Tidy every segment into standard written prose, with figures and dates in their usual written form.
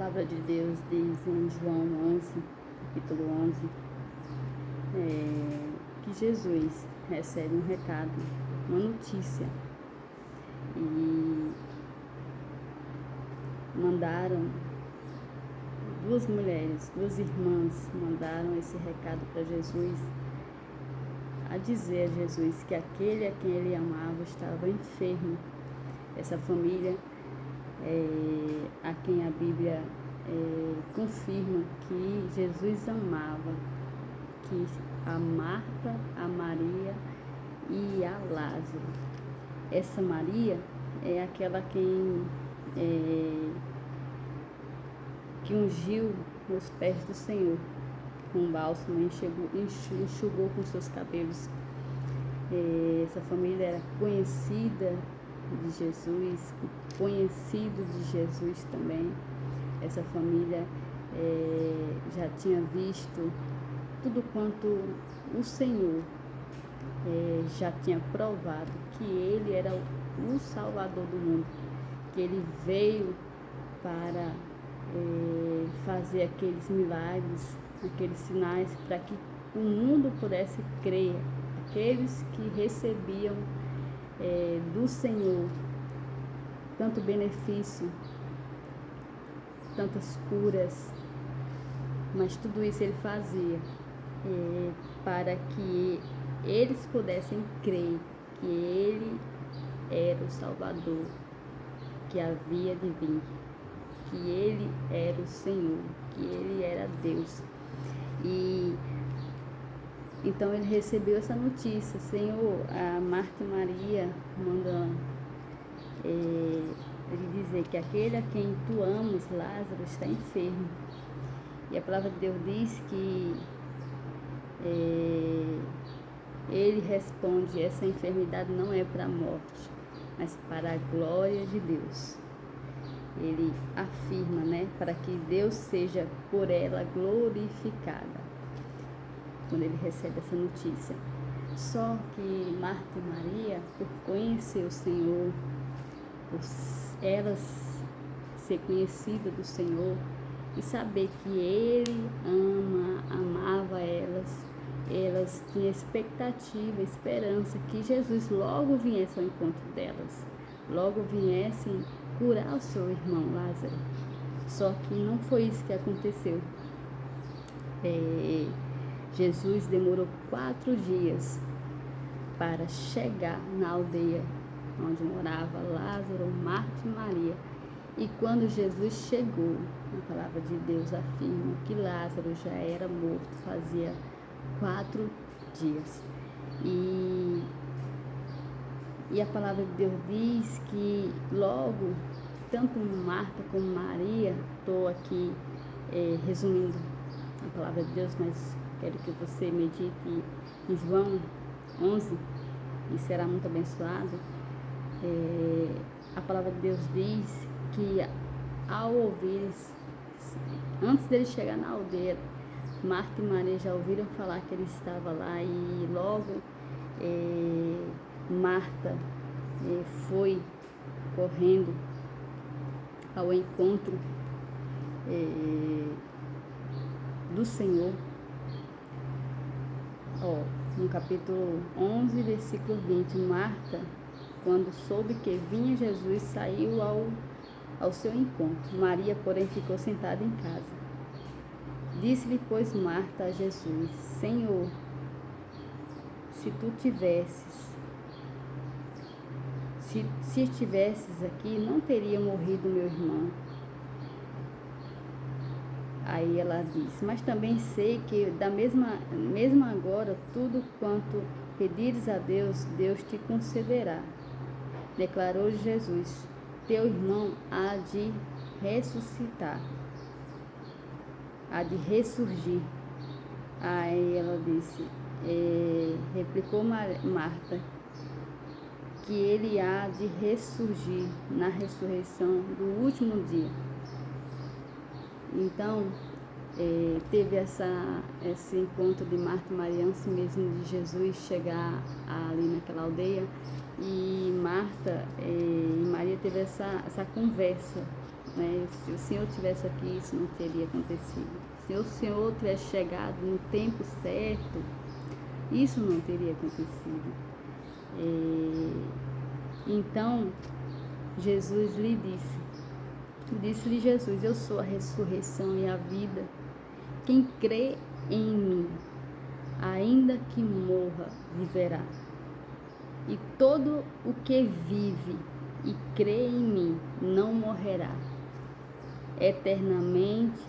palavra de Deus diz em João 11, capítulo 11, que Jesus recebe um recado, uma notícia, e mandaram duas mulheres, duas irmãs, mandaram esse recado para Jesus, a dizer a Jesus que aquele a quem ele amava estava enfermo. Essa família a quem a Bíblia confirma que Jesus amava, que a Marta, a Maria e a Lázaro. Essa Maria é aquela que ungiu os pés do Senhor com bálsamo, enxugou com seus cabelos. Essa família era conhecida de Jesus, conhecido de Jesus também. Essa família já tinha visto tudo quanto o Senhor já tinha provado, que Ele era o Salvador do mundo, que Ele veio para fazer aqueles milagres, aqueles sinais, para que o mundo pudesse crer, aqueles que recebiam do Senhor tanto benefício, tantas curas, mas tudo isso Ele fazia para que eles pudessem crer que Ele era o Salvador, que havia de vir, que Ele era o Senhor, que Ele era Deus. E então ele recebeu essa notícia: Senhor, a Marta e Maria mandam ele dizer que aquele a quem tu amas, Lázaro, está enfermo. E a palavra de Deus diz que ele responde: essa enfermidade não é para a morte, mas para a glória de Deus. Ele afirma, para que Deus seja por ela glorificada, quando ele recebe essa notícia. Só que Marta e Maria, por conhecer o Senhor, por elas ser conhecidas do Senhor e saber que Ele amava elas tinham expectativa, esperança que Jesus logo viesse ao encontro delas, logo viessem curar o seu irmão Lázaro. Só que não foi isso que aconteceu. Jesus demorou 4 dias para chegar na aldeia onde morava Lázaro, Marta e Maria. E quando Jesus chegou, a palavra de Deus afirma que Lázaro já era morto, fazia 4 dias. E a palavra de Deus diz que logo, tanto Marta como Maria, estou aqui resumindo a palavra de Deus, mas quero que você medite em João 11 e será muito abençoado. A palavra de Deus diz que ao ouvir, antes dele chegar na aldeia, Marta e Maria já ouviram falar que ele estava lá, e logo Marta foi correndo ao encontro do Senhor. No capítulo 11, versículo 20, Marta, quando soube que vinha Jesus, saiu ao seu encontro. Maria, porém, ficou sentada em casa. Disse-lhe, pois, Marta a Jesus: Senhor, se tu se estivesses aqui, não teria morrido meu irmão. Aí ela disse: mas também sei que mesmo agora, tudo quanto pedires a Deus, Deus te concederá. Declarou Jesus: teu irmão há de ressuscitar, há de ressurgir. Aí ela disse, replicou Marta, que ele há de ressurgir na ressurreição do último dia. Então, teve esse encontro de Marta e Maria antes mesmo de Jesus chegar ali naquela aldeia. E Marta e Maria teve essa conversa né? Se o Senhor tivesse aqui, isso não teria acontecido. Se o Senhor tivesse chegado no tempo certo, isso não teria acontecido. Então, Jesus lhe disse-lhe Jesus: eu sou a ressurreição e a vida. Quem crê em mim, ainda que morra, viverá. E todo o que vive e crê em mim não morrerá eternamente.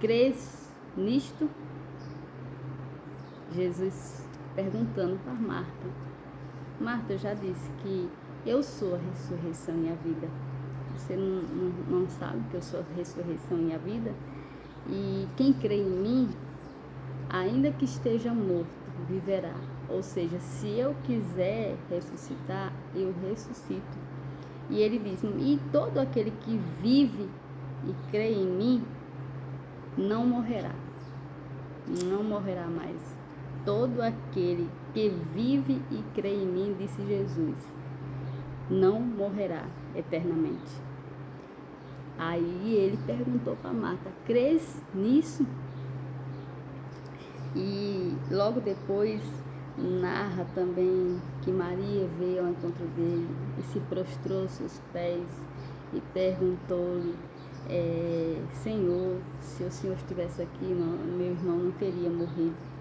Crês nisto? Jesus perguntando para Marta. Marta, eu já disse que eu sou a ressurreição e a vida. Você não sabe que eu sou a ressurreição e a vida? E quem crê em mim, ainda que esteja morto, viverá. Ou seja, se eu quiser ressuscitar, eu ressuscito. E ele diz: e todo aquele que vive e crê em mim, não morrerá. Não morrerá mais. Todo aquele que vive e crê em mim, disse Jesus, não morrerá eternamente. Aí ele perguntou para Marta: crês nisso? E logo depois narra também que Maria veio ao encontro dele e se prostrou aos seus pés e perguntou-lhe: Senhor, se o Senhor estivesse aqui, meu irmão não teria morrido.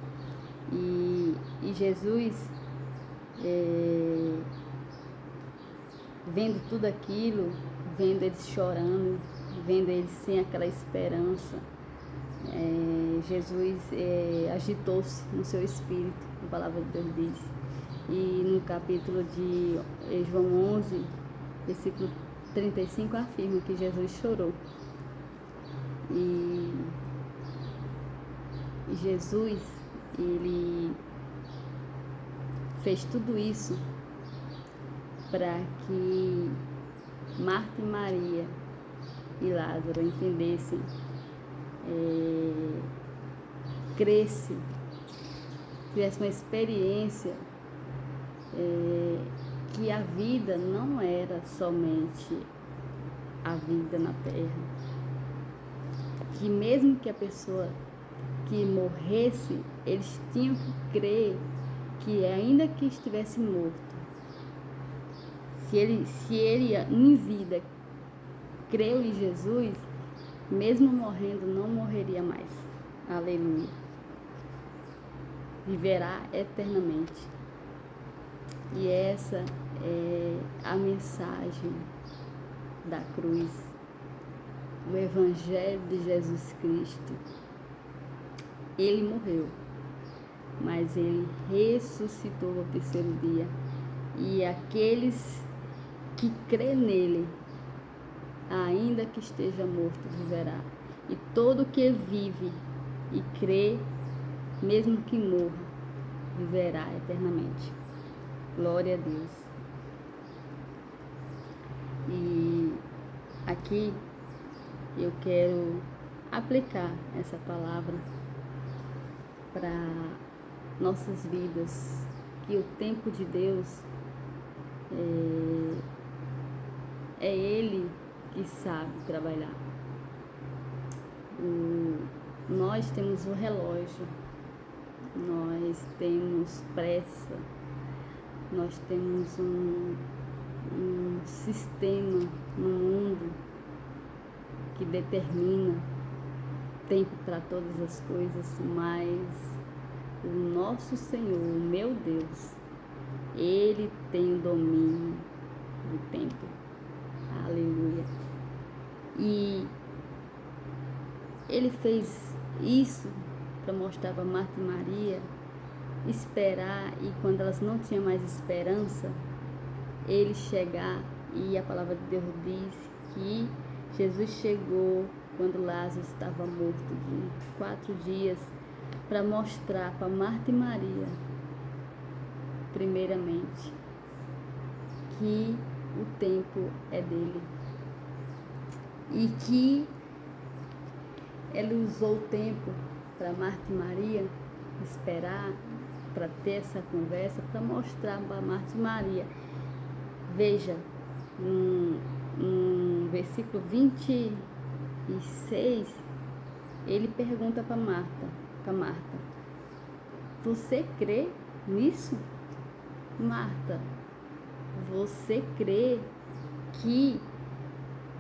E Jesus, vendo tudo aquilo, vendo eles chorando, vendo eles sem aquela esperança, Jesus agitou-se no seu espírito, a palavra de Deus diz. E no capítulo de João 11, versículo 35, afirma que Jesus chorou. E Jesus, ele fez tudo isso para que Marta e Maria e Lázaro entendessem, cresce, tivesse uma experiência que a vida não era somente a vida na terra, que mesmo que a pessoa que morresse, eles tinham que crer que ainda que estivesse morto, se ele em vida creu em Jesus, mesmo morrendo, não morreria mais. Aleluia. Viverá eternamente. E essa é a mensagem da cruz, o Evangelho de Jesus Cristo. Ele morreu, mas ele ressuscitou no terceiro dia. E aqueles que crê nele, ainda que esteja morto, viverá. E todo que vive e crê, mesmo que morra, viverá eternamente. Glória a Deus. E aqui eu quero aplicar essa palavra para nossas vidas, que o tempo de Deus é Ele que sabe trabalhar. Nós temos um relógio, nós temos pressa, nós temos um sistema no mundo que determina tempo para todas as coisas, mas o nosso Senhor, o meu Deus, Ele tem o domínio do tempo. Aleluia. E Ele fez isso para mostrar para Marta e Maria esperar, e quando elas não tinham mais esperança, Ele chegar. E a palavra de Deus diz que Jesus chegou quando Lázaro estava morto de 4 dias, para mostrar para Marta e Maria, primeiramente, que o tempo é dele e que ele usou o tempo para Marta e Maria esperar, para ter essa conversa, para mostrar para Marta e Maria: veja, no versículo 26, ele pergunta para Marta, você crê nisso? Marta, você crê que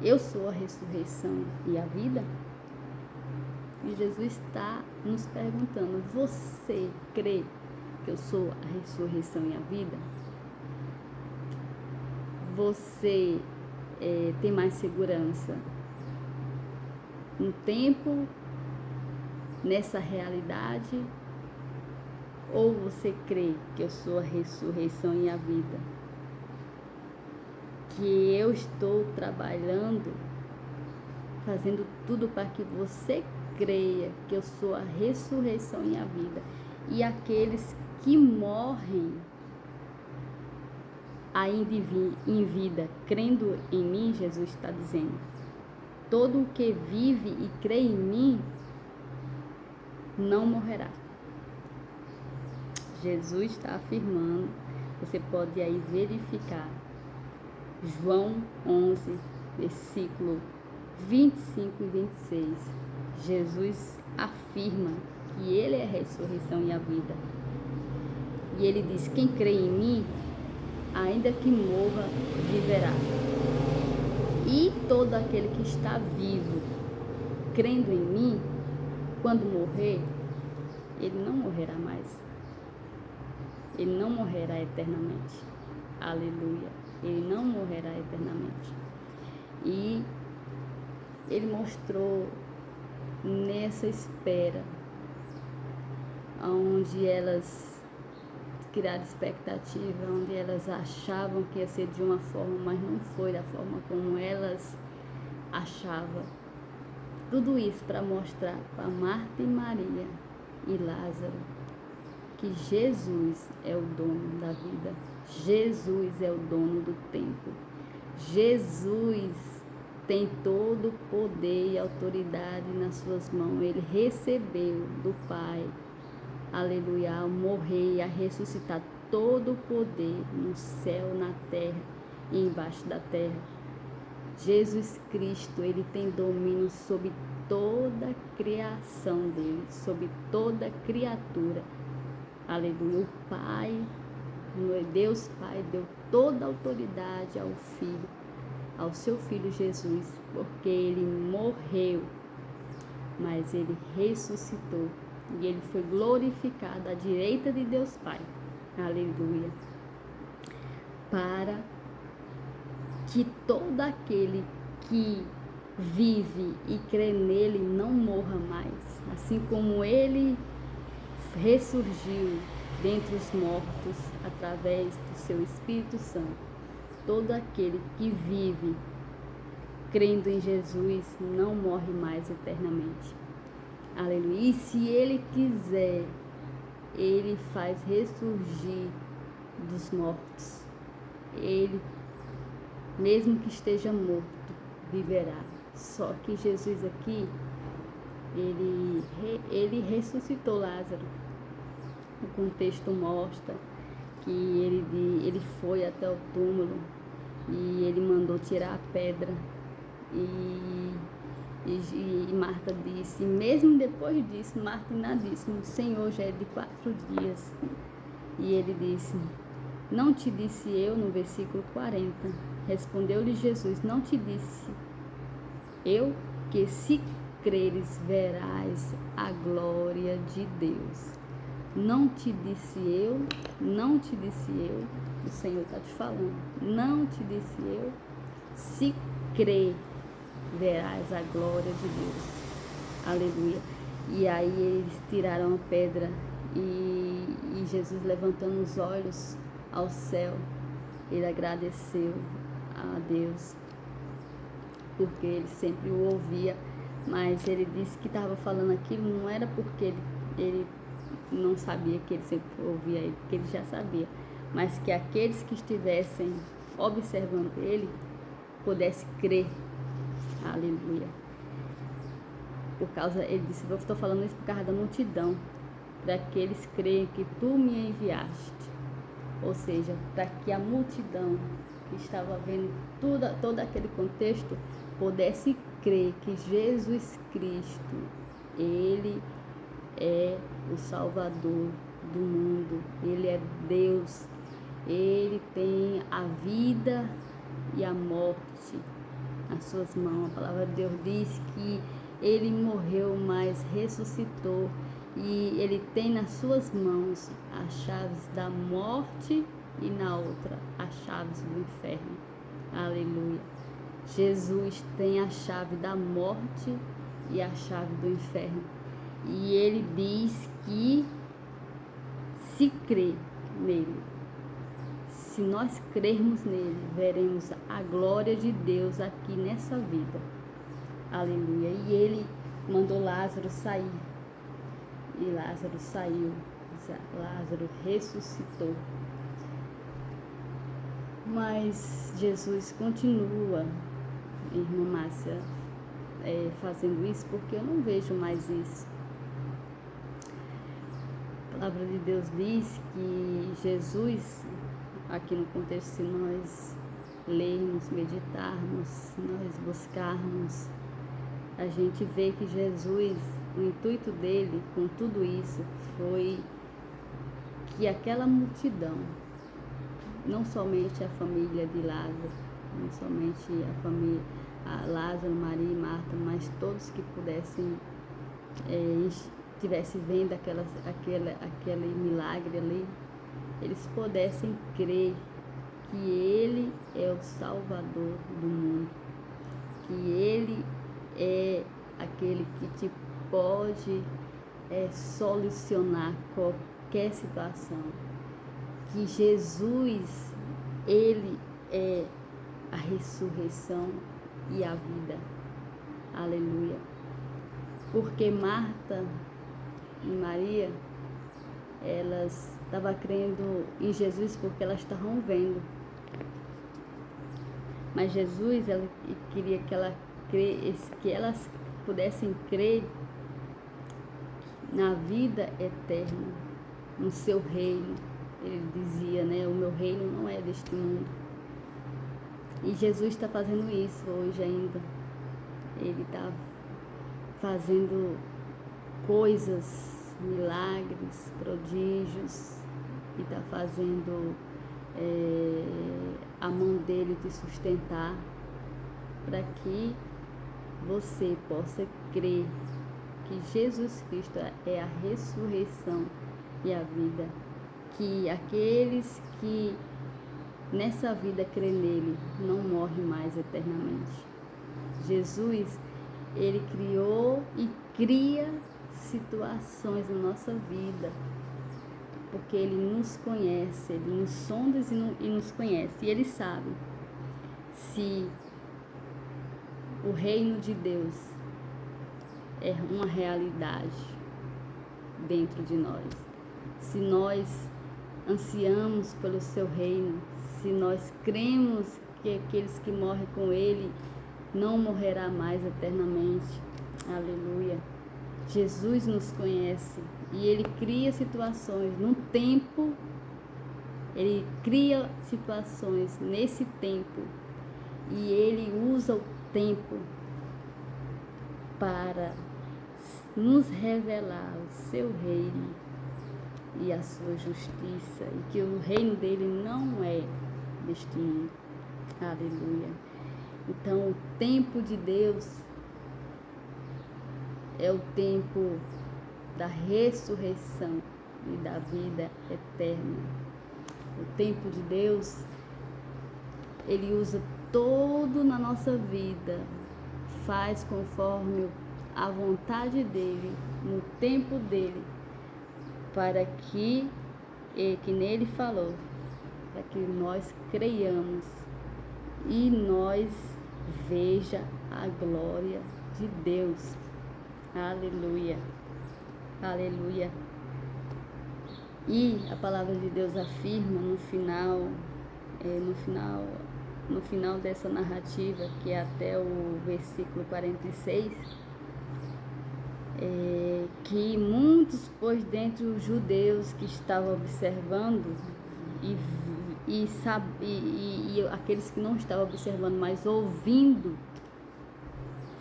eu sou a ressurreição e a vida? E Jesus está nos perguntando, você crê que eu sou a ressurreição e a vida? Você tem mais segurança no tempo, nessa realidade? Ou você crê que eu sou a ressurreição e a vida? Que eu estou trabalhando, fazendo tudo para que você creia que eu sou a ressurreição e a vida. E aqueles que morrem ainda em vida, crendo em mim, Jesus está dizendo, todo o que vive e crê em mim não morrerá. Jesus está afirmando, você pode aí verificar, João 11, versículo 25 e 26, Jesus afirma que Ele é a ressurreição e a vida. E Ele diz, quem crê em mim, ainda que morra, viverá. E todo aquele que está vivo, crendo em mim, quando morrer, ele não morrerá mais. Ele não morrerá eternamente. Aleluia. Ele não morrerá eternamente. E ele mostrou nessa espera, onde elas criaram expectativa, onde elas achavam que ia ser de uma forma, mas não foi da forma como elas achavam. Tudo isso para mostrar para Marta e Maria e Lázaro que Jesus é o dono da vida. Jesus é o dono do tempo. Jesus tem todo o poder e autoridade nas suas mãos. Ele recebeu do Pai, aleluia, ao morrer e a ressuscitar, todo o poder no céu, na terra e embaixo da terra. Jesus Cristo, ele tem domínio sobre toda a criação dele, sobre toda a criatura. Aleluia. O Pai, Deus Pai, deu toda a autoridade ao Filho, ao seu Filho Jesus, porque ele morreu, mas ele ressuscitou e ele foi glorificado à direita de Deus Pai. Aleluia. Para que todo aquele que vive e crê nele não morra mais, assim como ele ressurgiu dentre os mortos através do seu Espírito Santo. Todo aquele que vive crendo em Jesus não morre mais eternamente. Aleluia. E se ele quiser, ele faz ressurgir dos mortos. Ele, mesmo que esteja morto, viverá. Só que Jesus aqui, ele ressuscitou Lázaro. O contexto mostra que ele foi até o túmulo e ele mandou tirar a pedra. E Marta disse, mesmo depois disso, Marta ainda disse, o Senhor já é de 4 dias. E ele disse, não te disse eu, no versículo 40, respondeu-lhe Jesus, não te disse eu que se creres verás a glória de Deus. Não te disse eu, o Senhor está te falando, não te disse eu, se crer verás a glória de Deus. Aleluia. E aí eles tiraram a pedra e Jesus, levantando os olhos ao céu, ele agradeceu a Deus, porque ele sempre o ouvia, mas ele disse que estava falando aquilo não era porque ele não sabia que ele sempre ouvia ele, porque ele já sabia, mas que aqueles que estivessem observando ele pudessem crer. Aleluia. Ele disse, eu estou falando isso por causa da multidão, para que eles creiam que tu me enviaste. Ou seja, para que a multidão que estava vendo todo aquele contexto, pudesse crer que Jesus Cristo, Ele é o Salvador do mundo, Ele é Deus, Ele tem a vida e a morte nas suas mãos. A palavra de Deus diz que Ele morreu, mas ressuscitou, e Ele tem nas suas mãos as chaves da morte e na outra as chaves do inferno. Aleluia. Jesus tem a chave da morte e a chave do inferno. E Ele diz que se crer nele, se nós crermos nele, veremos a glória de Deus aqui nessa vida. Aleluia. E Ele mandou Lázaro sair. E Lázaro saiu. Lázaro ressuscitou. Mas Jesus continua, irmã Márcia, fazendo isso, porque eu não vejo mais isso. A palavra de Deus diz que Jesus, aqui no contexto, se nós lermos, meditarmos, se nós buscarmos, a gente vê que Jesus, o intuito dele com tudo isso foi que aquela multidão, não somente a família de Lázaro, não somente a família Lázaro, Maria e Marta, mas todos que pudessem, estivessem vendo aquele milagre ali, eles pudessem crer que Ele é o Salvador do mundo, que Ele é aquele que te pode solucionar qualquer situação, que Jesus, Ele é a ressurreição e a vida. Aleluia. Porque Marta e Maria, elas estavam crendo em Jesus porque elas estavam vendo. Mas Jesus, ela queria que elas pudessem crer na vida eterna, no seu reino. Ele dizia, né? O meu reino não é deste mundo. E Jesus está fazendo isso hoje ainda. Ele está fazendo coisas, milagres, prodígios, e está fazendo a mão dele te sustentar, para que você possa crer que Jesus Cristo é a ressurreição e a vida, que aqueles que nessa vida crê nele não morrem mais eternamente. Jesus, ele criou e cria situações na nossa vida, porque ele nos conhece, ele nos sonda e nos conhece, e ele sabe se o reino de Deus é uma realidade dentro de nós, se nós ansiamos pelo seu reino, se nós cremos que aqueles que morrem com ele não morrerá mais eternamente. Aleluia. Jesus nos conhece e ele cria situações no tempo, ele cria situações nesse tempo, e ele usa o tempo para nos revelar o seu reino e a sua justiça, e que o reino dele não é deste mundo. Aleluia. Então, o tempo de Deus é o tempo da ressurreição e da vida eterna. O tempo de Deus, ele usa todo na nossa vida, faz conforme a vontade dele, no tempo dele, para que nele falou, para que nós creiamos e nós veja a glória de Deus. Aleluia, aleluia. E a palavra de Deus afirma no final dessa narrativa, que é até o versículo 46, que muitos, pois, dentre os judeus que estavam observando e aqueles que não estavam observando, mas ouvindo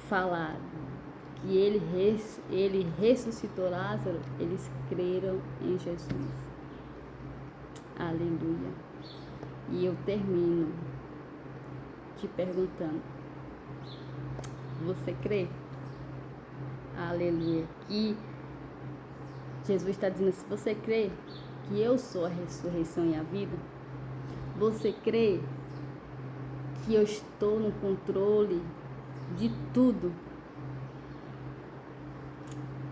falar que ele ressuscitou Lázaro, eles creram em Jesus. Aleluia. E eu termino te perguntando: você crê? Aleluia. Que Jesus está dizendo: se você crê que eu sou a ressurreição e a vida, você crê que eu estou no controle de tudo?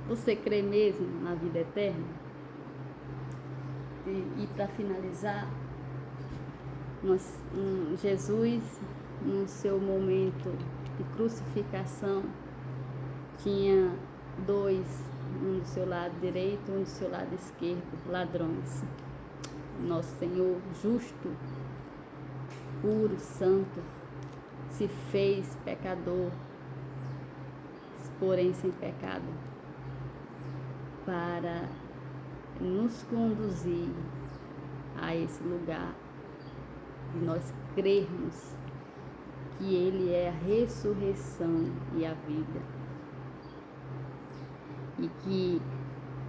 Você crê mesmo na vida eterna? E para finalizar, Jesus, no seu momento de crucificação, tinha dois, um do seu lado direito e um do seu lado esquerdo, ladrões. Nosso Senhor, justo, puro, santo, se fez pecador, porém sem pecado, para nos conduzir a esse lugar de nós crermos que Ele é a ressurreição e a vida. E que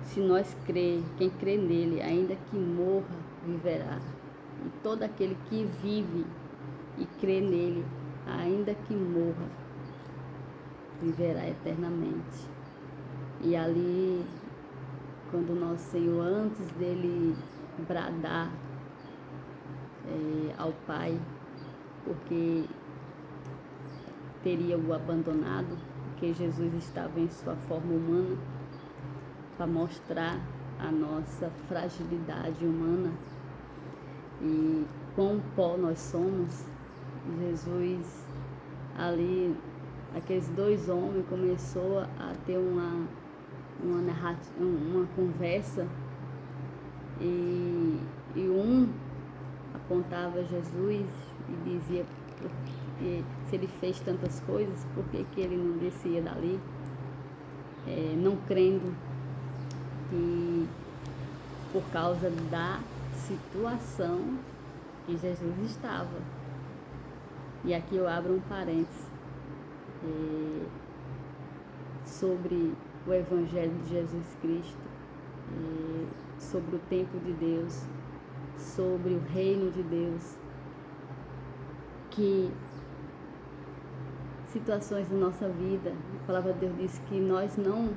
se nós crer, quem crê nele, ainda que morra, viverá. E todo aquele que vive e crê nele, ainda que morra, viverá eternamente. E ali, quando nosso Senhor, antes dele bradar ao Pai, porque teria o abandonado, porque Jesus estava em sua forma humana, para mostrar a nossa fragilidade humana e quão pó nós somos. Jesus ali, aqueles dois homens, começou a ter uma conversa, e um apontava Jesus e dizia: porque se ele fez tantas coisas, por que ele não descia dali? Não crendo que por causa da situação que Jesus estava. E aqui eu abro um parênteses sobre o Evangelho de Jesus Cristo, sobre o tempo de Deus, sobre o reino de Deus, que situações da nossa vida, a palavra de Deus diz que nós não,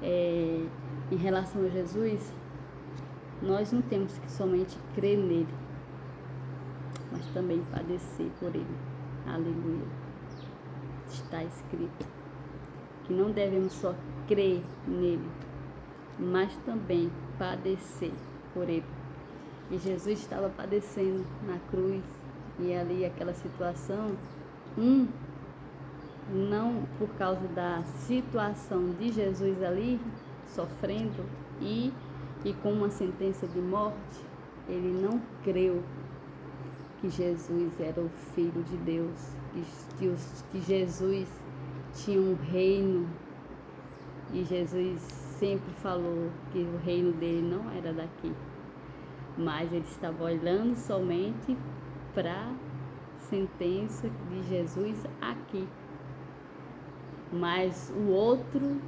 em relação a Jesus, nós não temos que somente crer nele, mas também padecer por ele. Aleluia. Está escrito que não devemos só crer nele, mas também padecer por ele. E Jesus estava padecendo na cruz, e ali aquela situação, não por causa da situação de Jesus ali, sofrendo e com uma sentença de morte, ele não creu que Jesus era o Filho de Deus, que Jesus tinha um reino, e Jesus sempre falou que o reino dele não era daqui, mas ele estava olhando somente para a sentença de Jesus aqui. Mas o outro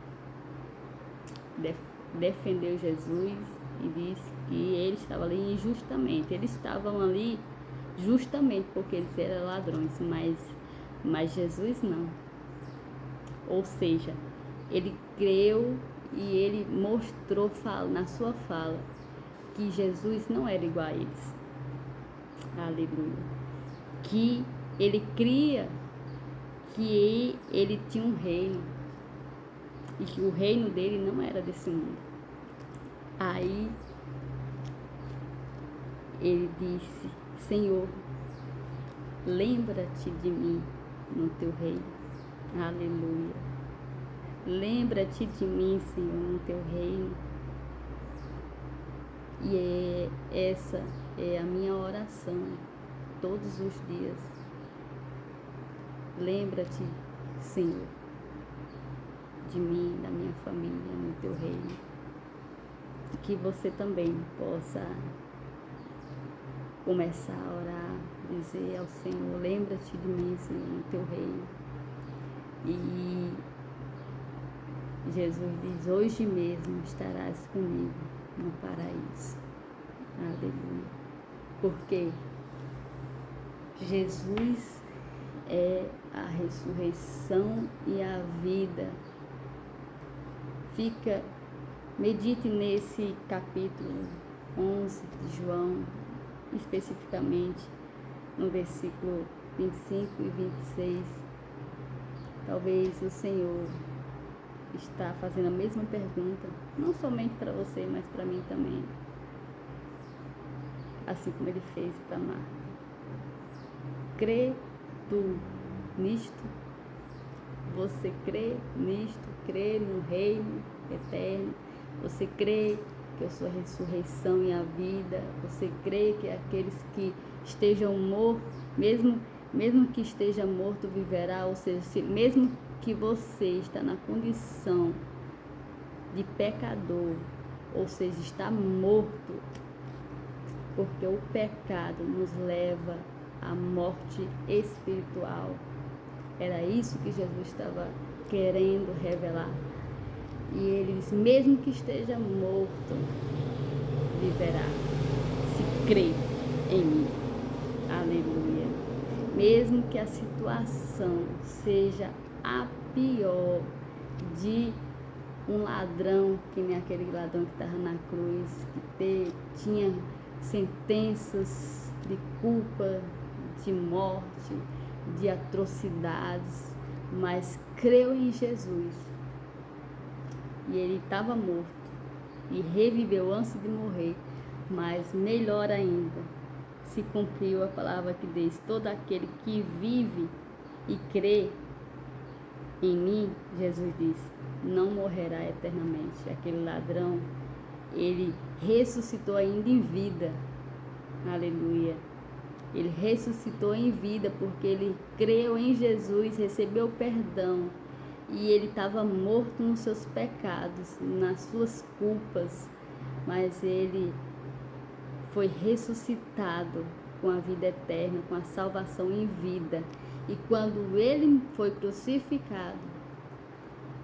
defendeu Jesus e disse que ele estava ali injustamente. Eles estavam ali justamente porque eles eram ladrões, mas Jesus não. Ou seja, ele creu e ele mostrou na sua fala que Jesus não era igual a eles. Aleluia. Que ele cria que ele tinha um reino e que o reino dele não era desse mundo. Aí ele disse: Senhor, lembra-te de mim no teu reino. Aleluia. Lembra-te de mim, Senhor, no teu reino. E essa é a minha oração todos os dias. Lembra-te, Senhor, de mim, da minha família, no teu reino. Que você também possa começar a orar, dizer ao Senhor, lembra-te de mim, Senhor, no teu reino. E Jesus diz, hoje mesmo estarás comigo no paraíso. Aleluia. Porque Jesus é a ressurreição e a vida. Medite nesse capítulo 11 de João, especificamente no versículo 25 e 26. Talvez o Senhor está fazendo a mesma pergunta, não somente para você, mas para mim também. Assim como ele fez para Marta. Crê tu nisto? Você crê nisto? Crê no reino eterno? Você crê que eu sou a ressurreição e a vida? Você crê que aqueles que estejam mortos, mesmo que esteja morto, viverá? Ou seja, mesmo que você está na condição de pecador, ou seja, está morto, porque o pecado nos leva à morte espiritual. Era isso que Jesus estava querendo revelar. E ele diz, mesmo que esteja morto, viverá, se crê em mim. Aleluia. Mesmo que a situação seja a pior, de um ladrão, que nem aquele ladrão que estava na cruz, que tinha sentenças de culpa, de morte, de atrocidades, mas creu em Jesus. E ele estava morto e reviveu antes de morrer, mas melhor ainda, se cumpriu a palavra que diz, todo aquele que vive e crê em mim, Jesus disse, não morrerá eternamente. Aquele ladrão, ele ressuscitou ainda em vida. Aleluia. Ele ressuscitou em vida porque ele creu em Jesus, recebeu perdão. E ele estava morto nos seus pecados, nas suas culpas. Mas ele foi ressuscitado com a vida eterna, com a salvação em vida. E quando ele foi crucificado,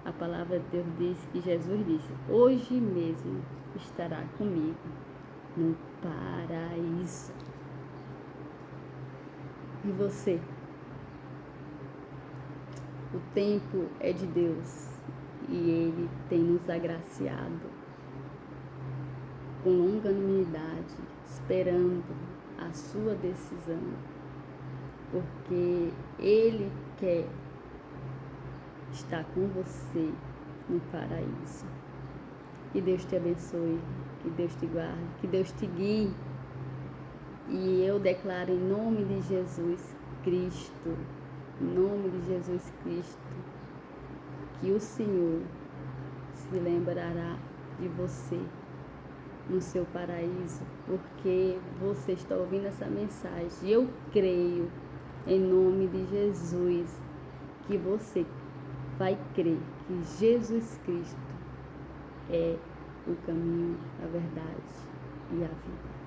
a palavra de Deus diz que Jesus disse, hoje mesmo estará comigo no paraíso. E você? O tempo é de Deus e Ele tem nos agraciado com longanimidade, esperando a sua decisão, porque Ele quer estar com você no paraíso. Que Deus te abençoe, que Deus te guarde, que Deus te guie. E eu declaro em nome de Jesus Cristo, em nome de Jesus Cristo, que o Senhor se lembrará de você no seu paraíso, porque você está ouvindo essa mensagem. E eu creio, em nome de Jesus, que você vai crer que Jesus Cristo é o caminho, a verdade e a vida.